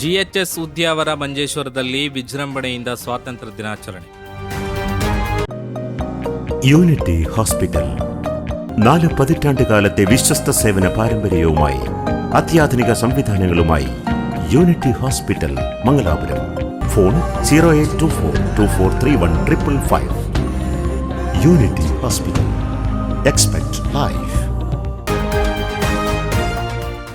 GHS Udyavara ಮಂಜೇಶ್ವರದಲ್ಲಿ ವಿಜೃಂಭಣೆಯಿಂದ ಸ್ವಾತಂತ್ರ್ಯ ದಿನಾಚರಣೆ. യൂണിറ്റി ഹോസ്പിറ്റൽ 4 പതിറ്റാണ്ടുകാലത്തെ വിശ്വസ്ത സേവന പാരമ്പര്യവുമായി അത്യാധുനിക സംവിധാനങ്ങളുമായി unity hospital Mangalapuram. Phone 0824243155. Unity hospital. Expect life.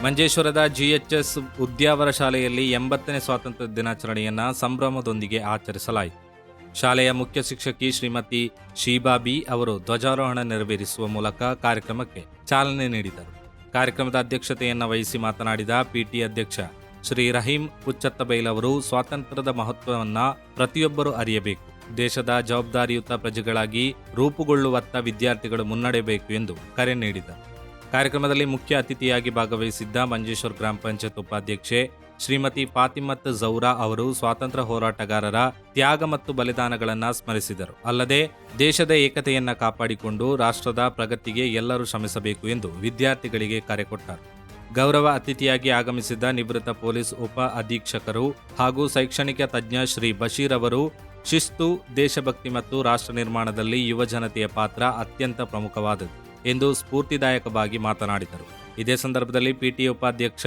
ಮಂಜೇಶ್ವರದ GHS ಉದ್ಯಾವರ ಶಾಲೆಯಲ್ಲಿ 80ನೇ ಸ್ವಾತಂತ್ರ್ಯ ದಿನಾಚರಣೆಯನ್ನು ಸಂಭ್ರಮದೊಂದಿಗೆ ಆಚರಿಸಲಾಯಿತು. ಶಾಲೆಯ ಮುಖ್ಯ ಶಿಕ್ಷಕಿ ಶ್ರೀಮತಿ ಶೀಬಾಬಿ ಅವರು ಧ್ವಜಾರೋಹಣ ನೆರವೇರಿಸುವ ಮೂಲಕ ಕಾರ್ಯಕ್ರಮಕ್ಕೆ ಚಾಲನೆ ನೀಡಿದರು. ಕಾರ್ಯಕ್ರಮದ ಅಧ್ಯಕ್ಷತೆಯನ್ನು ವಹಿಸಿ ಮಾತನಾಡಿದ PT ಅಧ್ಯಕ್ಷ ಶ್ರೀ ರಹೀಂ ಹುಚ್ಚತ್ತಬೈಲ್ ಅವರು ಸ್ವಾತಂತ್ರ್ಯದ ಮಹತ್ವವನ್ನು ಪ್ರತಿಯೊಬ್ಬರೂ ಅರಿಯಬೇಕು, ದೇಶದ ಜವಾಬ್ದಾರಿಯುತ ಪ್ರಜೆಗಳಾಗಿ ರೂಪುಗೊಳ್ಳುವತ್ತ ವಿದ್ಯಾರ್ಥಿಗಳು ಮುನ್ನಡೆಯಬೇಕು ಎಂದು ಕರೆ ನೀಡಿದರು. ಕಾರ್ಯಕ್ರಮದಲ್ಲಿ ಮುಖ್ಯ ಅತಿಥಿಯಾಗಿ ಭಾಗವಹಿಸಿದ್ದ ಮಂಜೇಶ್ವರ ಗ್ರಾಮ ಪಂಚಾಯತ್ ಉಪಾಧ್ಯಕ್ಷೆ ಶ್ರೀಮತಿ ಫಾತಿಮತ್ ಝೌರಾ ಅವರು ಸ್ವಾತಂತ್ರ್ಯ ಹೋರಾಟಗಾರರ ತ್ಯಾಗ ಮತ್ತು ಬಲಿದಾನಗಳನ್ನು ಸ್ಮರಿಸಿದರು. ಅಲ್ಲದೆ ದೇಶದ ಏಕತೆಯನ್ನು ಕಾಪಾಡಿಕೊಂಡು ರಾಷ್ಟ್ರದ ಪ್ರಗತಿಗೆ ಎಲ್ಲರೂ ಶ್ರಮಿಸಬೇಕು ಎಂದು ವಿದ್ಯಾರ್ಥಿಗಳಿಗೆ ಕರೆ ಕೊಟ್ಟರು. ಗೌರವ ಅತಿಥಿಯಾಗಿ ಆಗಮಿಸಿದ್ದ ನಿವೃತ್ತ ಪೊಲೀಸ್ ಉಪ ಅಧೀಕ್ಷಕರು ಹಾಗೂ ಶೈಕ್ಷಣಿಕ ತಜ್ಞ ಶ್ರೀ ಬಶೀರ್ ಅವರು ಶಿಸ್ತು, ದೇಶಭಕ್ತಿ ಮತ್ತು ರಾಷ್ಟ್ರ ನಿರ್ಮಾಣದಲ್ಲಿ ಯುವ ಜನತೆಯ ಪಾತ್ರ ಅತ್ಯಂತ ಪ್ರಮುಖವಾದದ್ದು ಎಂದು ಸ್ಫೂರ್ತಿದಾಯಕವಾಗಿ ಮಾತನಾಡಿದರು. ಇದೇ ಸಂದರ್ಭದಲ್ಲಿ PTA ಉಪಾಧ್ಯಕ್ಷ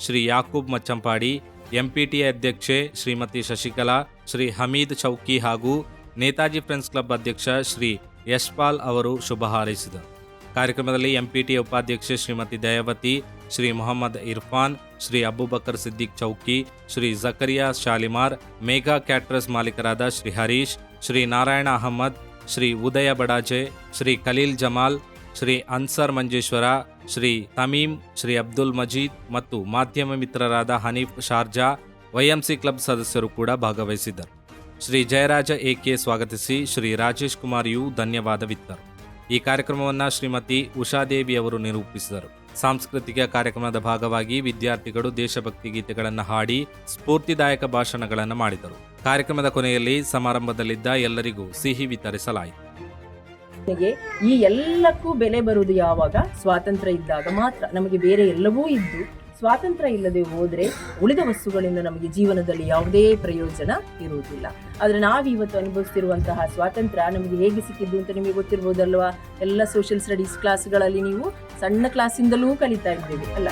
ಶ್ರೀ ಯಾಕೂಬ್ ಮಚ್ಚಂಪಾಡಿ, MPTA ಅಧ್ಯಕ್ಷೆ ಶ್ರೀಮತಿ ಶಶಿಕಲಾ, ಶ್ರೀ ಹಮೀದ್ ಚೌಕಿ ಹಾಗೂ ನೇತಾಜಿ ಫ್ರೆಂಡ್ಸ್ ಕ್ಲಬ್ ಅಧ್ಯಕ್ಷ ಶ್ರೀ ಯಶ್ಪಾಲ್ ಅವರು ಶುಭ ಹಾರೈಸಿದರು. ಕಾರ್ಯಕ್ರಮದಲ್ಲಿ MPTA ಉಪಾಧ್ಯಕ್ಷೆ ಶ್ರೀಮತಿ ದಯಾವತಿ, ಶ್ರೀ ಮೊಹಮ್ಮದ್ ಇರ್ಫಾನ್, ಶ್ರೀ ಅಬೂಬಕರ್ ಸಿದ್ದಿಕ್ ಚೌಕಿ, ಶ್ರೀ ಜಕರಿಯಾ ಶಾಲಿಮಾರ್, ಮೇಘಾ ಕ್ಯಾಟ್ರಸ್ ಮಾಲೀಕರಾದ ಶ್ರೀ ಹರೀಶ್, ಶ್ರೀ ನಾರಾಯಣ ಅಹಮದ್, ಶ್ರೀ ಉದಯ ಬಡಾಜೆ, ಶ್ರೀ ಖಲೀಲ್ ಜಮಾಲ್, ಶ್ರೀ ಅನ್ಸರ್ ಮಂಜೇಶ್ವರ, ಶ್ರೀ ತಮೀಮ್, ಶ್ರೀ ಅಬ್ದುಲ್ ಮಜೀದ್ ಮತ್ತು ಮಾಧ್ಯಮ ಮಿತ್ರರಾದ ಹನೀಫ್ ಶಾರ್ಜಾ, YMC ಕ್ಲಬ್ ಸದಸ್ಯರು ಕೂಡ ಭಾಗವಹಿಸಿದ್ದರು. ಶ್ರೀ ಜಯರಾಜ AK ಸ್ವಾಗತಿಸಿ ಶ್ರೀ ರಾಜೇಶ್ ಕುಮಾರ್ ಯು ಧನ್ಯವಾದವಿತ್ತರು. ಈ ಕಾರ್ಯಕ್ರಮವನ್ನು ಶ್ರೀಮತಿ ಉಷಾದೇವಿ ಅವರು ನಿರೂಪಿಸಿದರು. ಸಾಂಸ್ಕೃತಿಕ ಕಾರ್ಯಕ್ರಮದ ಭಾಗವಾಗಿ ವಿದ್ಯಾರ್ಥಿಗಳು ದೇಶಭಕ್ತಿ ಗೀತೆಗಳನ್ನು ಹಾಡಿ ಸ್ಫೂರ್ತಿದಾಯಕ ಭಾಷಣಗಳನ್ನು ಮಾಡಿದರು. ಕಾರ್ಯಕ್ರಮದ ಕೊನೆಯಲ್ಲಿ ಸಮಾರಂಭದಲ್ಲಿದ್ದ ಎಲ್ಲರಿಗೂ ಸಿಹಿ ವಿತರಿಸಲಾಯಿತು. ಈ ಎಲ್ಲಕ್ಕೂ ಬೆಲೆ ಬರುವುದು ಯಾವಾಗ? ಸ್ವಾತಂತ್ರ್ಯ ಇದ್ದಾಗ ಮಾತ್ರ. ನಮಗೆ ಬೇರೆ ಎಲ್ಲವೂ ಇದ್ದು ಸ್ವಾತಂತ್ರ್ಯ ಇಲ್ಲದೆ ಹೋದರೆ ಉಳಿದ ವಸ್ತುಗಳಿಂದ ನಮಗೆ ಜೀವನದಲ್ಲಿ ಯಾವುದೇ ಪ್ರಯೋಜನ ಇರುವುದಿಲ್ಲ. ಆದರೆ ನಾವಿವತ್ತು ಅನುಭವಿಸ್ತಿರುವಂತಹ ಸ್ವಾತಂತ್ರ್ಯ ನಮಗೆ ಹೇಗೆ ಸಿಕ್ಕಿದ್ದು ಅಂತ ನಿಮಗೆ ಗೊತ್ತಿರ್ಬೋದಲ್ವಾ? ಎಲ್ಲ ಸೋಷಿಯಲ್ ಸ್ಟಡೀಸ್ ಕ್ಲಾಸ್ಗಳಲ್ಲಿ ನೀವು ಸಣ್ಣ ಕ್ಲಾಸಿಂದಲೂ ಕಲಿತಾ ಇದ್ದೇವೆ ಅಲ್ಲ.